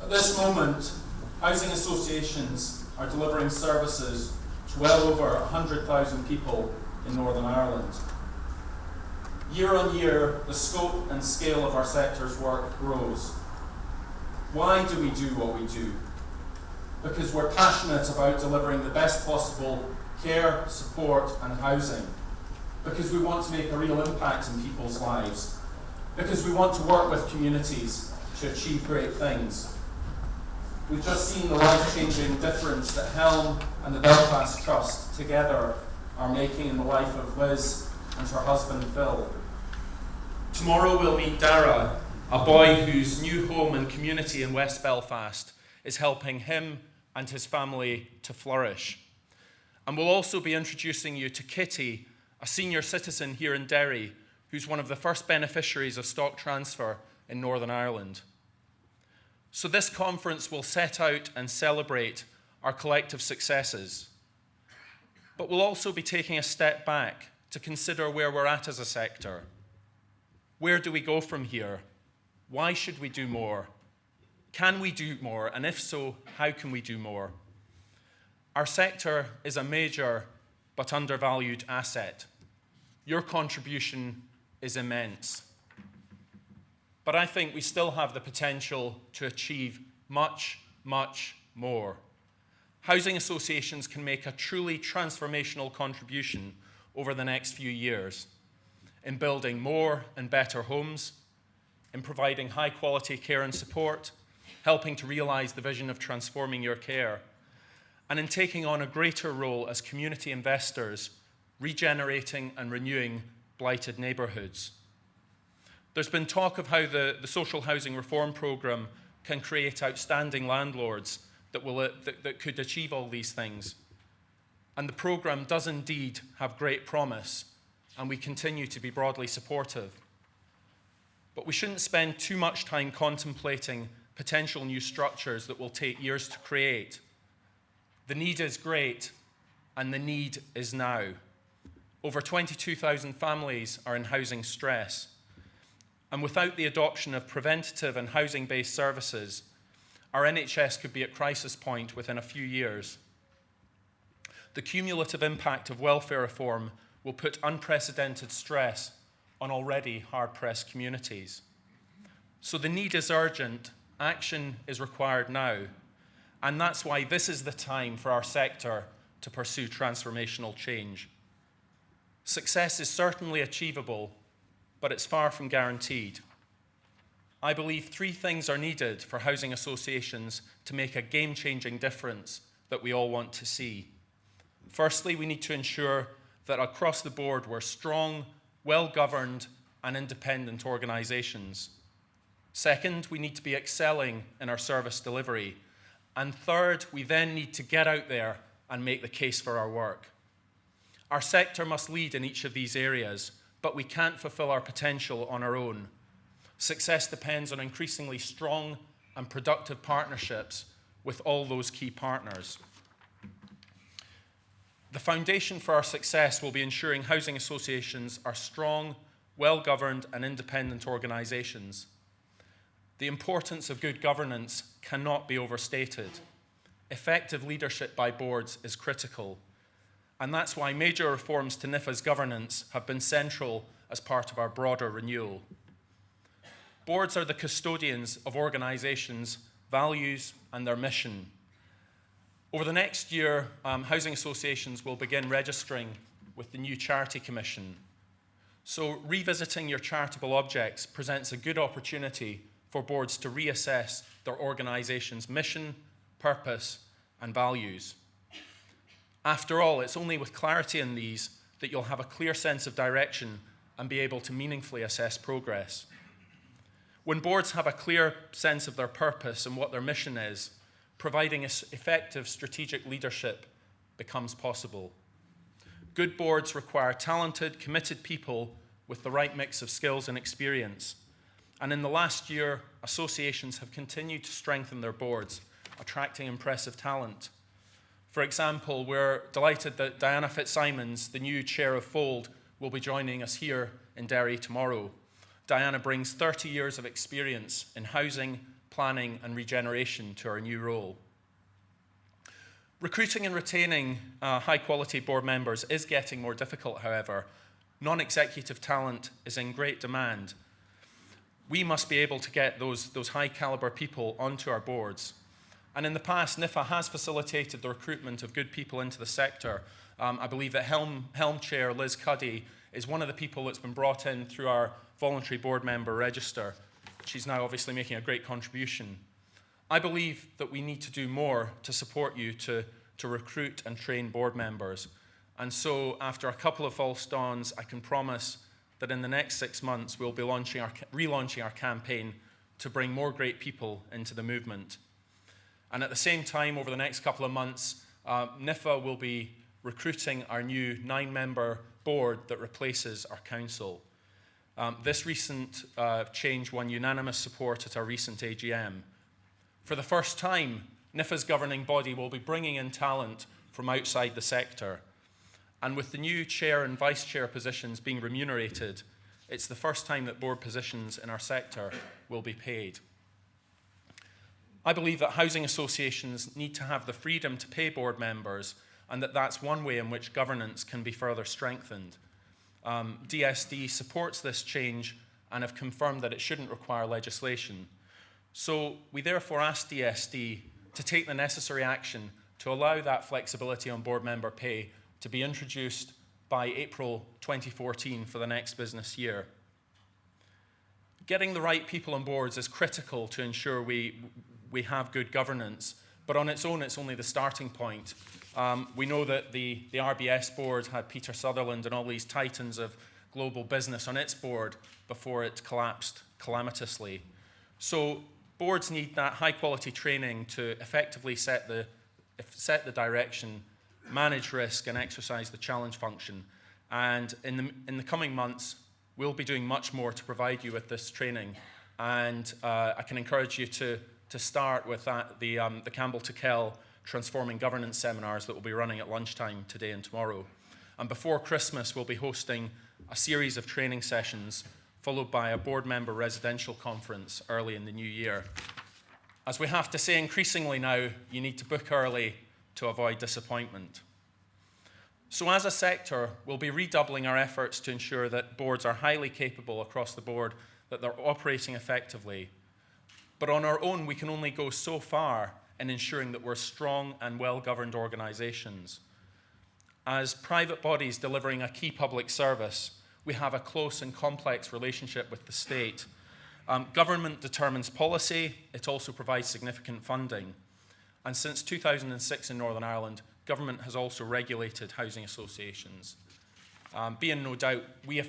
At this moment, housing associations are delivering services to well over 100,000 people in Northern Ireland. Year on year, the scope and scale of our sector's work grows. Why do we do what we do? Because we're passionate about delivering the best possible care, support and housing. Because we want to make a real impact in people's lives. Because we want to work with communities to achieve great things. We've just seen the life-changing difference that Helm and the Belfast Trust together are making in the life of Liz and her husband Phil. Tomorrow we'll meet Dara, a boy whose new home and community in West Belfast is helping him and his family to flourish. And we'll also be introducing you to Kitty, a senior citizen here in Derry, who's one of the first beneficiaries of stock transfer in Northern Ireland. So this conference will set out and celebrate our collective successes. But we'll also be taking a step back to consider where we're at as a sector. Where do we go from here? Why should we do more? Can we do more? And if so, how can we do more? Our sector is a major but undervalued asset. Your contribution is immense. But I think we still have the potential to achieve much, much more. Housing associations can make a truly transformational contribution over the next few years in building more and better homes, in providing high-quality care and support, helping to realize the vision of transforming your care, and in taking on a greater role as community investors, regenerating and renewing blighted neighbourhoods. There's been talk of how the social housing reform programme can create outstanding landlords that could achieve all these things. And the programme does indeed have great promise, and we continue to be broadly supportive. But we shouldn't spend too much time contemplating potential new structures that will take years to create. The need is great, and the need is now. Over 22,000 families are in housing stress. And without the adoption of preventative and housing-based services, our NHS could be at crisis point within a few years. The cumulative impact of welfare reform will put unprecedented stress on already hard-pressed communities. So the need is urgent, action is required now, and that's why this is the time for our sector to pursue transformational change. Success is certainly achievable, but it's far from guaranteed. I believe three things are needed for housing associations to make a game-changing difference that we all want to see. Firstly, we need to ensure that across the board we're strong, well-governed and independent organisations. Second, we need to be excelling in our service delivery. And third, we then need to get out there and make the case for our work. Our sector must lead in each of these areas, but we can't fulfill our potential on our own. Success depends on increasingly strong and productive partnerships with all those key partners. The foundation for our success will be ensuring housing associations are strong, well-governed and independent organisations. The importance of good governance cannot be overstated. Effective leadership by boards is critical. And that's why major reforms to NIFHA's governance have been central as part of our broader renewal. Boards are the custodians of organisations' values and their mission. Over the next year, housing associations will begin registering with the new Charity Commission. So revisiting your charitable objects presents a good opportunity for boards to reassess their organisation's mission, purpose and values. After all, it's only with clarity in these that you'll have a clear sense of direction and be able to meaningfully assess progress. When boards have a clear sense of their purpose and what their mission is, providing effective strategic leadership becomes possible. Good boards require talented, committed people with the right mix of skills and experience. And in the last year, associations have continued to strengthen their boards, attracting impressive talent. For example, we're delighted that Diana Fitzsimons, the new chair of Fold, will be joining us here in Derry tomorrow. Diana brings 30 years of experience in housing, planning and regeneration to our new role. Recruiting and retaining high-quality board members is getting more difficult, however. Non-executive talent is in great demand. We must be able to get those high-caliber people onto our boards. And in the past, NIFHA has facilitated the recruitment of good people into the sector. I believe that Helm Chair Liz Cuddy is one of the people that's been brought in through our voluntary board member register. She's now obviously making a great contribution. I believe that we need to do more to support you to recruit and train board members. And so after a couple of false dawns, I can promise that in the next 6 months, we'll be relaunching our campaign to bring more great people into the movement. And at the same time, over the next couple of months, NIFHA will be recruiting our new 9-member board that replaces our council. This recent change won unanimous support at our recent AGM. For the first time, NIFHA's governing body will be bringing in talent from outside the sector. And with the new chair and vice chair positions being remunerated, it's the first time that board positions in our sector will be paid. I believe that housing associations need to have the freedom to pay board members, and that's one way in which governance can be further strengthened. DSD supports this change and have confirmed that it shouldn't require legislation. So we therefore ask DSD to take the necessary action to allow that flexibility on board member pay to be introduced by April 2014 for the next business year. Getting the right people on boards is critical to ensure we have good governance, but on its own, it's only the starting point. We know that the RBS board had Peter Sutherland and all these titans of global business on its board before it collapsed calamitously. So boards need that high-quality training to effectively set the direction, manage risk, and exercise the challenge function. And in the coming months, we'll be doing much more to provide you with this training. And I can encourage you to start with the Campbell to Kell Transforming Governance seminars that will be running at lunchtime today and tomorrow. And before Christmas, we'll be hosting a series of training sessions followed by a board member residential conference early in the new year. As we have to say increasingly now, you need to book early to avoid disappointment. So as a sector, we'll be redoubling our efforts to ensure that boards are highly capable across the board, that they're operating effectively. But on our own, we can only go so far in ensuring that we're strong and well-governed organisations. As private bodies delivering a key public service, we have a close and complex relationship with the state. Government determines policy. It also provides significant funding. And since 2006 in Northern Ireland, government has also regulated housing associations. Be in no doubt, we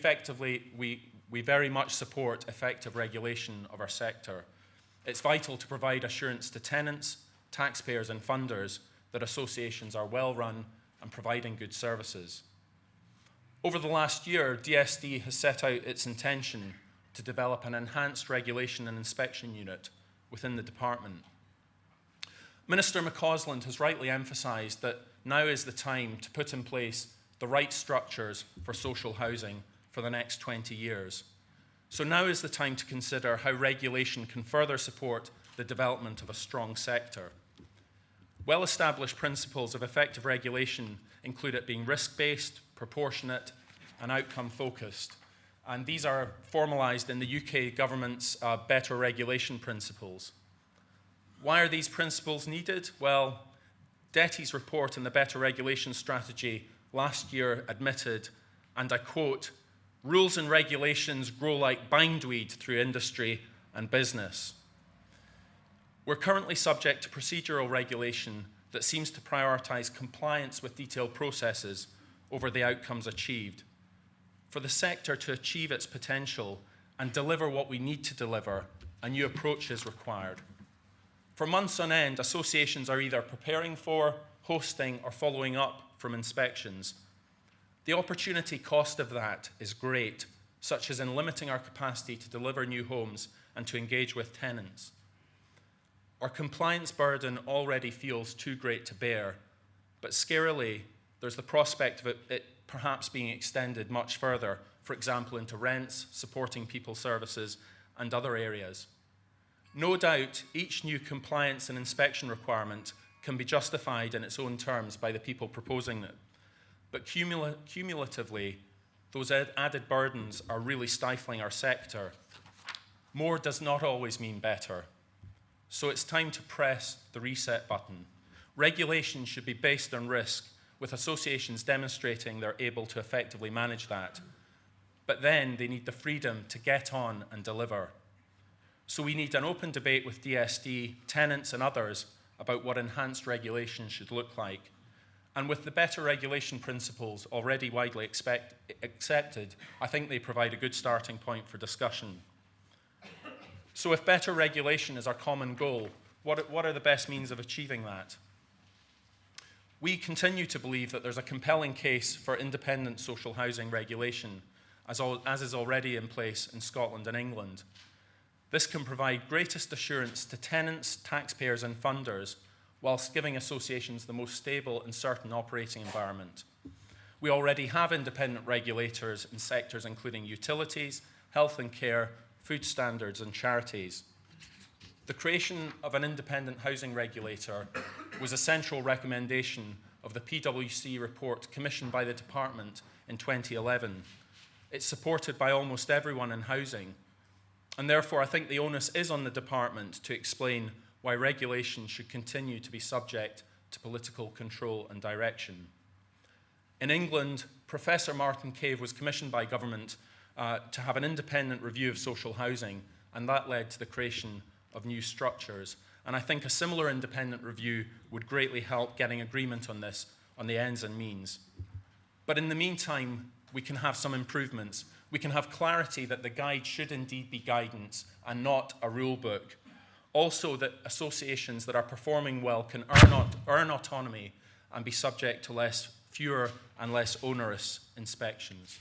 very much support effective regulation of our sector. It's vital to provide assurance to tenants, taxpayers and funders that associations are well run and providing good services. Over the last year, DSD has set out its intention to develop an enhanced regulation and inspection unit within the department. Minister McCausland has rightly emphasised that now is the time to put in place the right structures for social housing for the next 20 years. So now is the time to consider how regulation can further support the development of a strong sector. Well-established principles of effective regulation include it being risk-based, proportionate, and outcome-focused. And these are formalised in the UK government's better regulation principles. Why are these principles needed? Well, DETI's report in the Better Regulation Strategy last year admitted, and I quote, "Rules and regulations grow like bindweed through industry and business." We're currently subject to procedural regulation that seems to prioritise compliance with detailed processes over the outcomes achieved. For the sector to achieve its potential and deliver what we need to deliver, a new approach is required. For months on end, associations are either preparing for, hosting, or following up from inspections. The opportunity cost of that is great, such as in limiting our capacity to deliver new homes and to engage with tenants. Our compliance burden already feels too great to bear, but scarily, there's the prospect of it perhaps being extended much further, for example, into rents, supporting people services, and other areas. No doubt, each new compliance and inspection requirement can be justified in its own terms by the people proposing it. But cumulatively, those added burdens are really stifling our sector. More does not always mean better. So it's time to press the reset button. Regulation should be based on risk, with associations demonstrating they're able to effectively manage that. But then they need the freedom to get on and deliver. So we need an open debate with DSD, tenants and others about what enhanced regulation should look like. And with the better regulation principles already widely accepted, I think they provide a good starting point for discussion. So if better regulation is our common goal, what are the best means of achieving that? We continue to believe that there's a compelling case for independent social housing regulation, as is already in place in Scotland and England. This can provide greatest assurance to tenants, taxpayers and funders, whilst giving associations the most stable and certain operating environment. We already have independent regulators in sectors including utilities, health and care, food standards and charities. The creation of an independent housing regulator was a central recommendation of the PwC report commissioned by the department in 2011. It's supported by almost everyone in housing, and therefore I think the onus is on the department to explain why regulation should continue to be subject to political control and direction. In England, Professor Martin Cave was commissioned by government to have an independent review of social housing, and that led to the creation of new structures. And I think a similar independent review would greatly help getting agreement on this, on the ends and means. But in the meantime, we can have some improvements. We can have clarity that the guide should indeed be guidance and not a rule book. Also, that associations that are performing well can earn autonomy and be subject to fewer and less onerous inspections.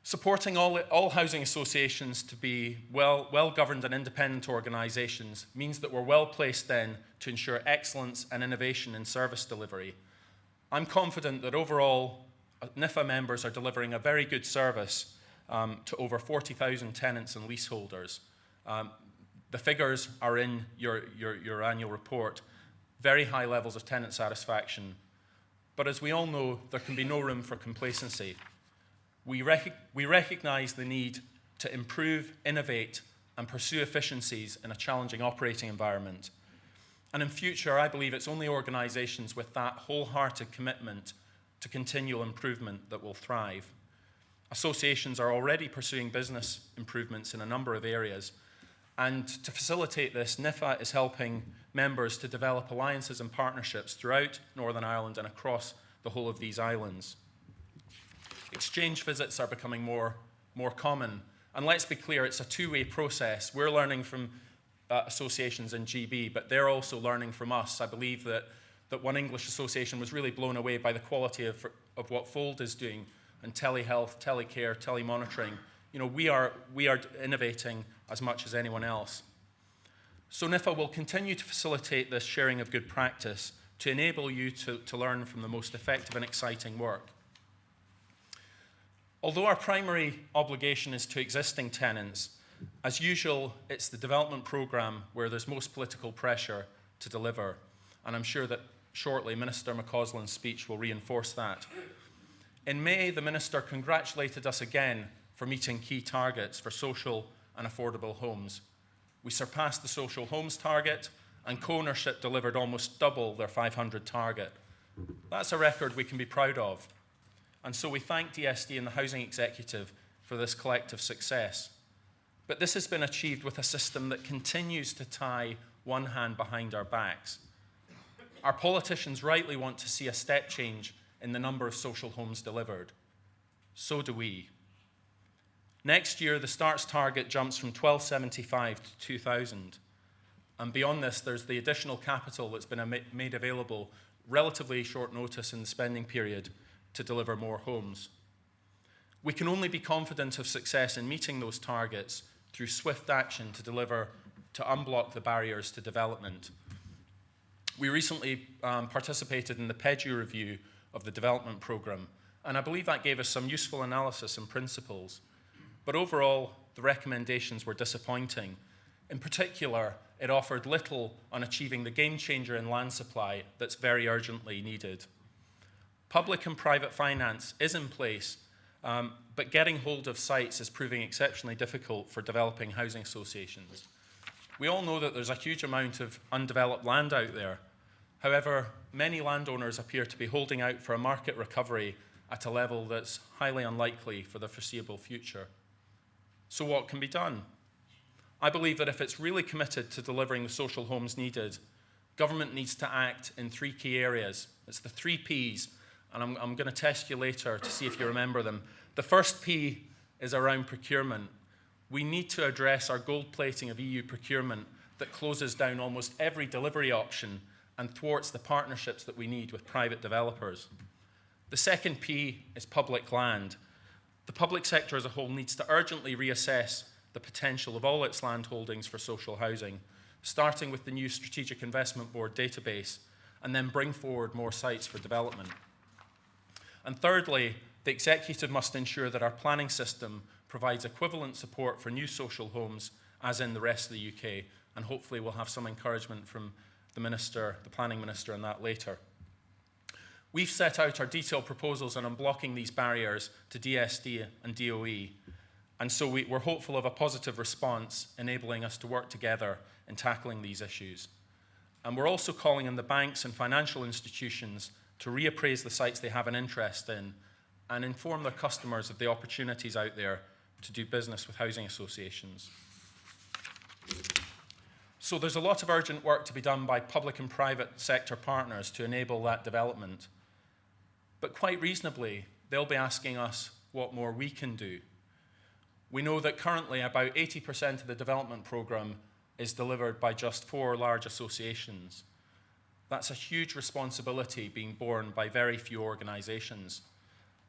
Supporting all housing associations to be well-governed and independent organisations means that we're well placed then to ensure excellence and innovation in service delivery. I'm confident that overall NIFHA members are delivering a very good service to over 40,000 tenants and leaseholders. The figures are in your annual report. Very high levels of tenant satisfaction. But as we all know, there can be no room for complacency. We recognise the need to improve, innovate, and pursue efficiencies in a challenging operating environment. And in future, I believe it's only organisations with that wholehearted commitment to continual improvement that will thrive. Associations are already pursuing business improvements in a number of areas, and to facilitate this, NIFHA is helping members to develop alliances and partnerships throughout Northern Ireland and across the whole of these islands. Exchange visits are becoming more common, and let's be clear, it's a two-way process. We're learning from associations in GB, but they're also learning from us. I believe that one English association was really blown away by the quality of what Fold is doing, and telehealth, telecare, telemonitoring. You know, we are innovating as much as anyone else. So NIFHA will continue to facilitate this sharing of good practice to enable you to learn from the most effective and exciting work. Although our primary obligation is to existing tenants, as usual, it's the development programme where there's most political pressure to deliver. And I'm sure that shortly Minister McCausland's speech will reinforce that. In May, the Minister congratulated us again for meeting key targets for social and affordable homes. We surpassed the social homes target, and co-ownership delivered almost double their 500 target. That's a record we can be proud of. And so we thank DSD and the Housing Executive for this collective success. But this has been achieved with a system that continues to tie one hand behind our backs. Our politicians rightly want to see a step change in the number of social homes delivered. So do we. Next year, the starts target jumps from 1,275 to 2,000. And beyond this, there's the additional capital that's been made available relatively short notice in the spending period to deliver more homes. We can only be confident of success in meeting those targets through swift action to unblock the barriers to development. We recently participated in the PEDU review of the development programme, and I believe that gave us some useful analysis and principles. But overall, the recommendations were disappointing. In particular, it offered little on achieving the game changer in land supply that's very urgently needed. Public and private finance is in place, but getting hold of sites is proving exceptionally difficult for developing housing associations. We all know that there's a huge amount of undeveloped land out there. However, many landowners appear to be holding out for a market recovery at a level that's highly unlikely for the foreseeable future. So what can be done? I believe that if it's really committed to delivering the social homes needed, government needs to act in 3 key areas. It's the 3 Ps, and I'm going to test you later to see if you remember them. The first P is around procurement. We need to address our gold plating of EU procurement that closes down almost every delivery option and thwarts the partnerships that we need with private developers. The second P is public land. The public sector as a whole needs to urgently reassess the potential of all its land holdings for social housing, starting with the new Strategic Investment Board database, and then bring forward more sites for development. And thirdly, the executive must ensure that our planning system provides equivalent support for new social homes as in the rest of the UK, and hopefully we'll have some encouragement from the planning minister on that later. We've set out our detailed proposals on unblocking these barriers to DSD and DOE, and so we're hopeful of a positive response enabling us to work together in tackling these issues. And we're also calling on the banks and financial institutions to reappraise the sites they have an interest in and inform their customers of the opportunities out there to do business with housing associations. So there's a lot of urgent work to be done by public and private sector partners to enable that development. But quite reasonably, they'll be asking us what more we can do. We know that currently about 80% of the development programme is delivered by just 4 large associations. That's a huge responsibility being borne by very few organisations.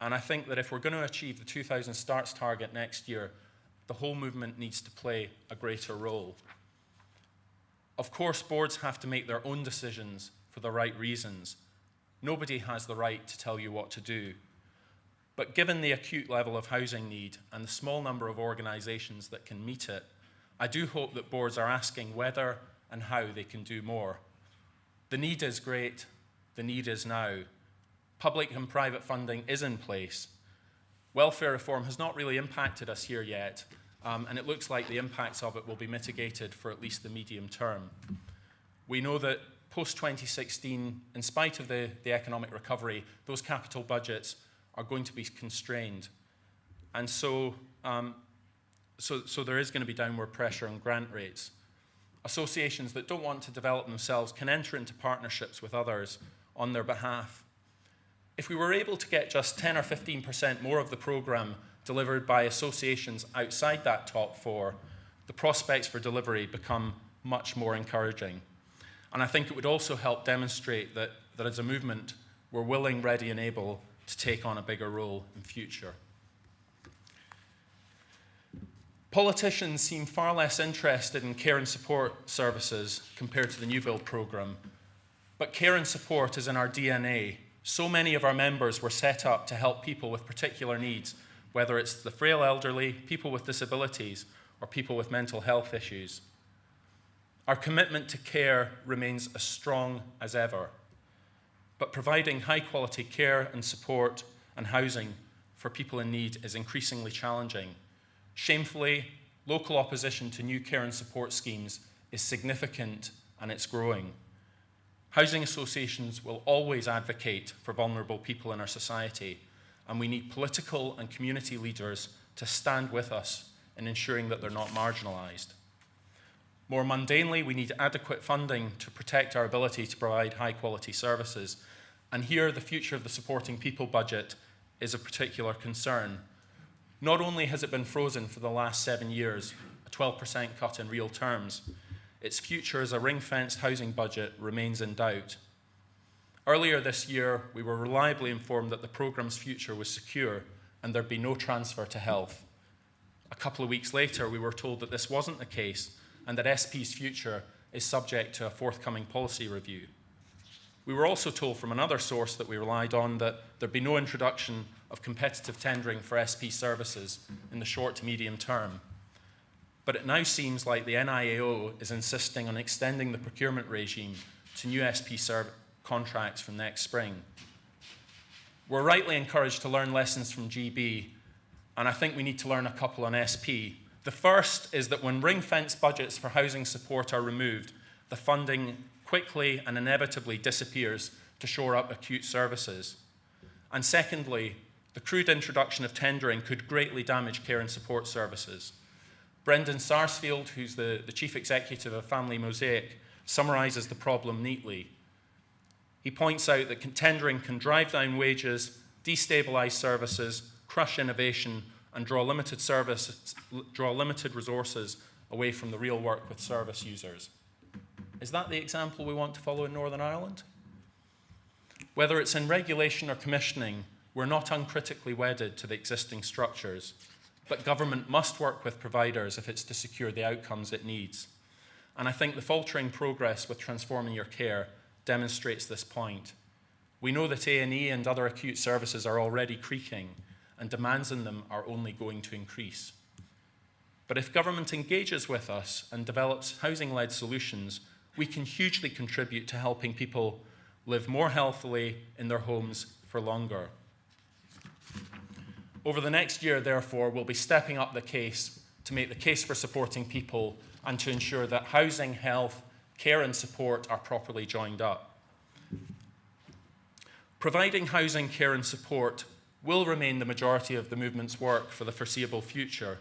And I think that if we're going to achieve the 2,000 starts target next year, the whole movement needs to play a greater role. Of course, boards have to make their own decisions for the right reasons. Nobody has the right to tell you what to do. But given the acute level of housing need and the small number of organisations that can meet it, I do hope that boards are asking whether and how they can do more. The need is great, the need is now. Public and private funding is in place. Welfare reform has not really impacted us here yet, and it looks like the impacts of it will be mitigated for at least the medium term. We know that post-2016, in spite of the economic recovery, those capital budgets are going to be constrained. And so there is going to be downward pressure on grant rates. Associations that don't want to develop themselves can enter into partnerships with others on their behalf. If we were able to get just 10 or 15% more of the programme delivered by associations outside that top 4, the prospects for delivery become much more encouraging. And I think it would also help demonstrate that as a movement, we're willing, ready and able to take on a bigger role in future. Politicians seem far less interested in care and support services compared to the new build programme. But care and support is in our DNA. So many of our members were set up to help people with particular needs, whether it's the frail elderly, people with disabilities, or people with mental health issues. Our commitment to care remains as strong as ever. But providing high-quality care and support and housing for people in need is increasingly challenging. Shamefully, local opposition to new care and support schemes is significant and it's growing. Housing associations will always advocate for vulnerable people in our society, and we need political and community leaders to stand with us in ensuring that they're not marginalised. More mundanely, we need adequate funding to protect our ability to provide high-quality services, and here the future of the Supporting People budget is a particular concern. Not only has it been frozen for the last 7 years, a 12% cut in real terms, its future as a ring-fenced housing budget remains in doubt. Earlier this year, we were reliably informed that the programme's future was secure and there'd be no transfer to health. A couple of weeks later, we were told that this wasn't the case and that SP's future is subject to a forthcoming policy review. We were also told from another source that we relied on that there'd be no introduction of competitive tendering for SP services in the short to medium term. but it now seems like the NIAO is insisting on extending the procurement regime to new SP contracts from next spring. We're rightly encouraged to learn lessons from GB, and I think we need to learn a couple on SP. The first is that when ring-fence budgets for housing support are removed, the funding quickly and inevitably disappears to shore up acute services. And secondly, the crude introduction of tendering could greatly damage care and support services. Brendan Sarsfield, who's the chief executive of Family Mosaic, summarises the problem neatly. He points out that tendering can drive down wages, destabilise services, crush innovation, and draw limited resources away from the real work with service users. Is that the example we want to follow in Northern Ireland? Whether it's in regulation or commissioning, we're not uncritically wedded to the existing structures, but government must work with providers if it's to secure the outcomes it needs. And I think the faltering progress with transforming your care demonstrates this point. We know that A&E and other acute services are already creaking, and demands on them are only going to increase. But if government engages with us and develops housing-led solutions, we can hugely contribute to helping people live more healthily in their homes for longer. Over the next year, therefore, we'll be stepping up the case to make the case for supporting people and to ensure that housing, health, care and support are properly joined up. Providing housing, care and support will remain the majority of the movement's work for the foreseeable future.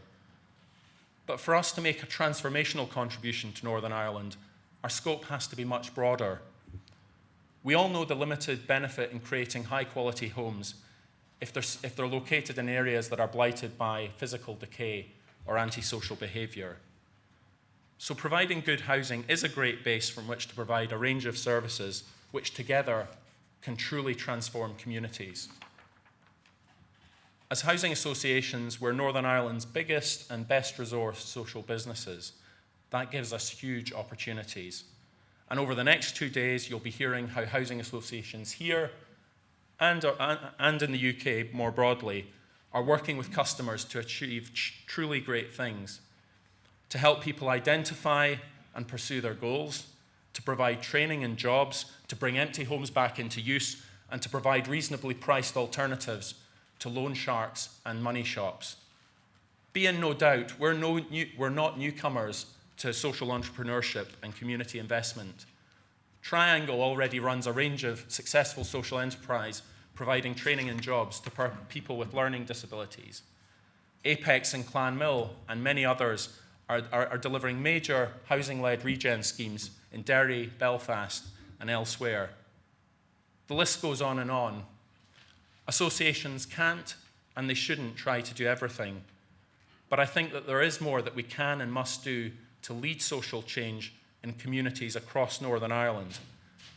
But for us to make a transformational contribution to Northern Ireland, our scope has to be much broader. We all know the limited benefit in creating high-quality homes if they're located in areas that are blighted by physical decay or antisocial behaviour. So providing good housing is a great base from which to provide a range of services which together can truly transform communities. As housing associations, we're Northern Ireland's biggest and best resourced social businesses. That gives us huge opportunities. And over the next 2 days, you'll be hearing how housing associations here and in the UK more broadly are working with customers to achieve truly great things, to help people identify and pursue their goals, to provide training and jobs, to bring empty homes back into use, and to provide reasonably priced alternatives to loan sharks and money shops. Be in no doubt, we're not newcomers to social entrepreneurship and community investment. Triangle already runs a range of successful social enterprise, providing training and jobs to people with learning disabilities. Apex and Clanmill and many others are delivering major housing-led regen schemes in Derry, Belfast, and elsewhere. The list goes on and on. Associations can't and they shouldn't try to do everything, but I think that there is more that we can and must do to lead social change in communities across Northern Ireland.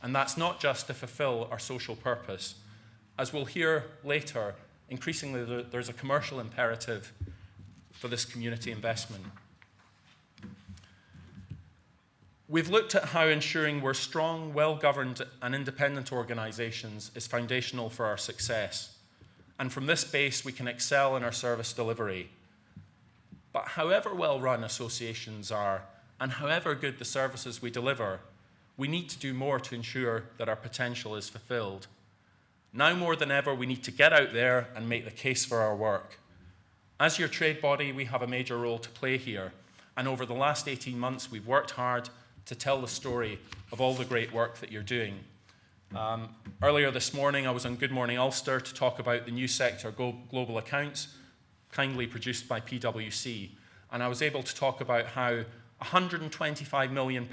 And that's not just to fulfill our social purpose. As we'll hear later, increasingly there's a commercial imperative for this community investment. We've looked at how ensuring we're strong, well-governed and independent organisations is foundational for our success. And from this base, we can excel in our service delivery. But however well-run associations are, and however good the services we deliver, we need to do more to ensure that our potential is fulfilled. Now more than ever, we need to get out there and make the case for our work. As your trade body, we have a major role to play here. And over the last 18 months, we've worked hard to tell the story of all the great work that you're doing. Earlier this morning, I was on Good Morning Ulster to talk about the new sector Global Accounts, kindly produced by PwC. And I was able to talk about how £125 million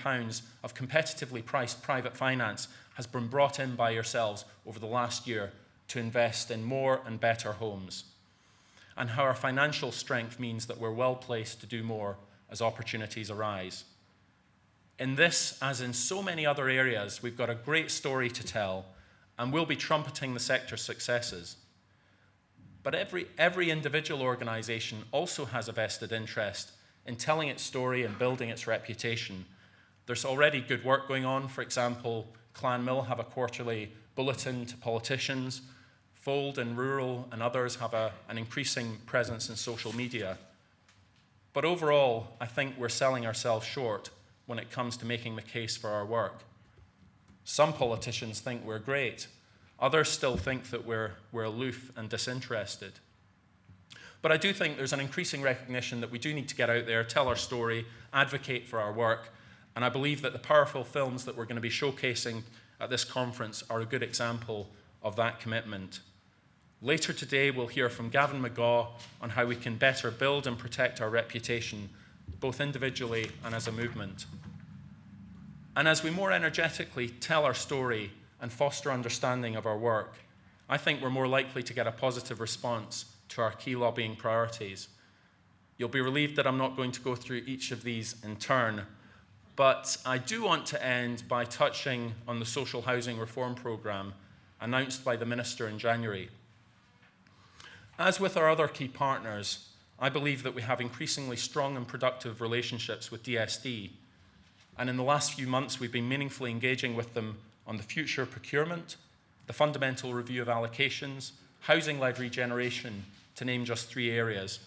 of competitively priced private finance has been brought in by yourselves over the last year to invest in more and better homes, and how our financial strength means that we're well placed to do more as opportunities arise. In this, as in so many other areas, we've got a great story to tell, and we'll be trumpeting the sector's successes. But every individual organisation also has a vested interest in telling its story and building its reputation. There's already good work going on. For example, Clanmill have a quarterly bulletin to politicians. Fold and Rural and others have an increasing presence in social media. But overall, I think we're selling ourselves short when it comes to making the case for our work. Some politicians think we're great. Others still think that we're aloof and disinterested. But I do think there's an increasing recognition that we do need to get out there, tell our story, advocate for our work, and I believe that the powerful films that we're going to be showcasing at this conference are a good example of that commitment. Later today, we'll hear from Gavin McGaw on how we can better build and protect our reputation, both individually and as a movement. And as we more energetically tell our story and foster understanding of our work, I think we're more likely to get a positive response to our key lobbying priorities. You'll be relieved that I'm not going to go through each of these in turn, but I do want to end by touching on the social housing reform programme announced by the Minister in January. As with our other key partners, I believe that we have increasingly strong and productive relationships with DSD, and in the last few months we've been meaningfully engaging with them on the future procurement, the fundamental review of allocations, housing-led regeneration, to name just 3 areas,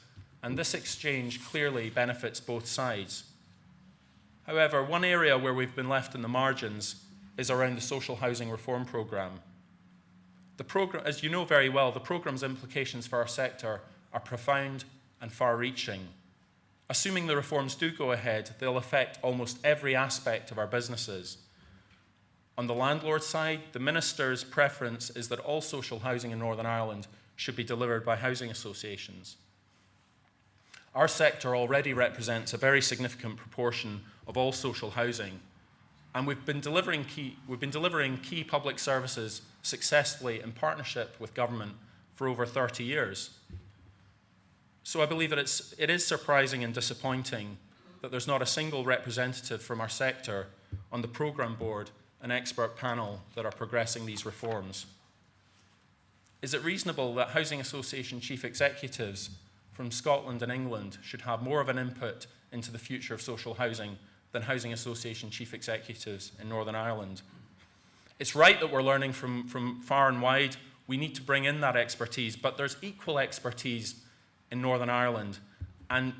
and this exchange clearly benefits both sides. However, one area where we've been left in the margins is around the social housing reform programme. The programme, as you know very well, the programme's implications for our sector are profound and far-reaching. Assuming the reforms do go ahead, they'll affect almost every aspect of our businesses. On the landlord side, the Minister's preference is that all social housing in Northern Ireland should be delivered by housing associations. Our sector already represents a very significant proportion of all social housing, and we've been delivering key public services successfully in partnership with government for over 30 years. So I believe that it is surprising and disappointing that there's not a single representative from our sector on the programme board and expert panel that are progressing these reforms. Is it reasonable that housing association chief executives from Scotland and England should have more of an input into the future of social housing than housing association chief executives in Northern Ireland? It's right that we're learning from far and wide. We need to bring in that expertise, but there's equal expertise in Northern Ireland, and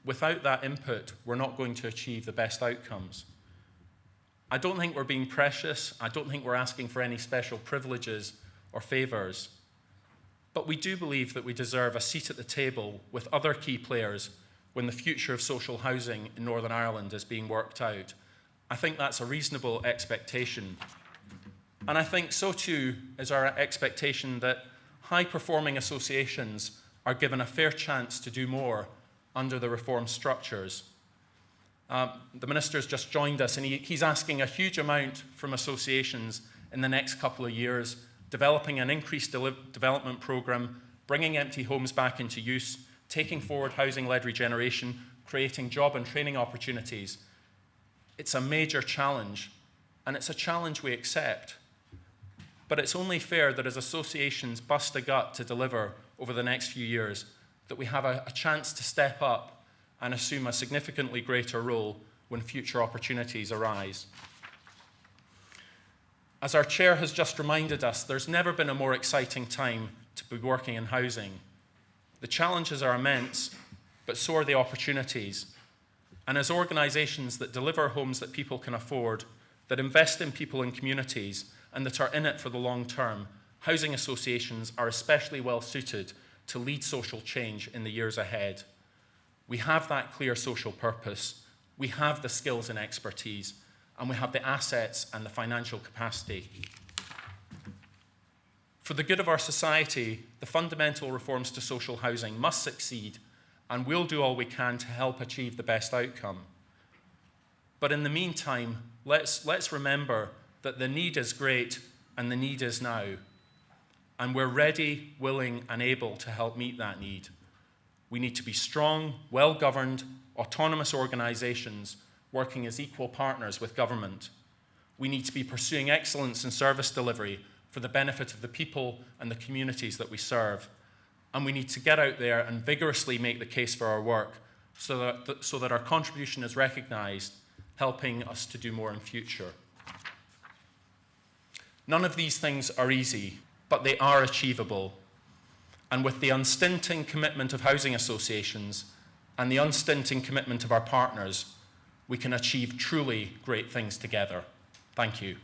without that input, we're not going to achieve the best outcomes. I don't think we're being precious. I don't think we're asking for any special privileges or favours. But we do believe that we deserve a seat at the table with other key players when the future of social housing in Northern Ireland is being worked out. I think that's a reasonable expectation. And I think so too is our expectation that high-performing associations are given a fair chance to do more under the reform structures. The Minister's just joined us, and he's asking a huge amount from associations in the next couple of years, developing an increased development programme, bringing empty homes back into use, taking forward housing-led regeneration, creating job and training opportunities. It's a major challenge, and it's a challenge we accept. But it's only fair that as associations bust a gut to deliver over the next few years, that we have a chance to step up and assume a significantly greater role when future opportunities arise. As our chair has just reminded us, there's never been a more exciting time to be working in housing. The challenges are immense, but so are the opportunities. And as organisations that deliver homes that people can afford, that invest in people and communities, and that are in it for the long term, housing associations are especially well suited to lead social change in the years ahead. We have that clear social purpose, we have the skills and expertise, and we have the assets and the financial capacity. For the good of our society, the fundamental reforms to social housing must succeed, and we'll do all we can to help achieve the best outcome. But in the meantime, let's remember that the need is great and the need is now. And we're ready, willing, and able to help meet that need. We need to be strong, well-governed, autonomous organisations working as equal partners with government. We need to be pursuing excellence in service delivery for the benefit of the people and the communities that we serve. And we need to get out there and vigorously make the case for our work so that our contribution is recognised, helping us to do more in future. None of these things are easy, but they are achievable. And with the unstinting commitment of housing associations and the unstinting commitment of our partners, we can achieve truly great things together. Thank you.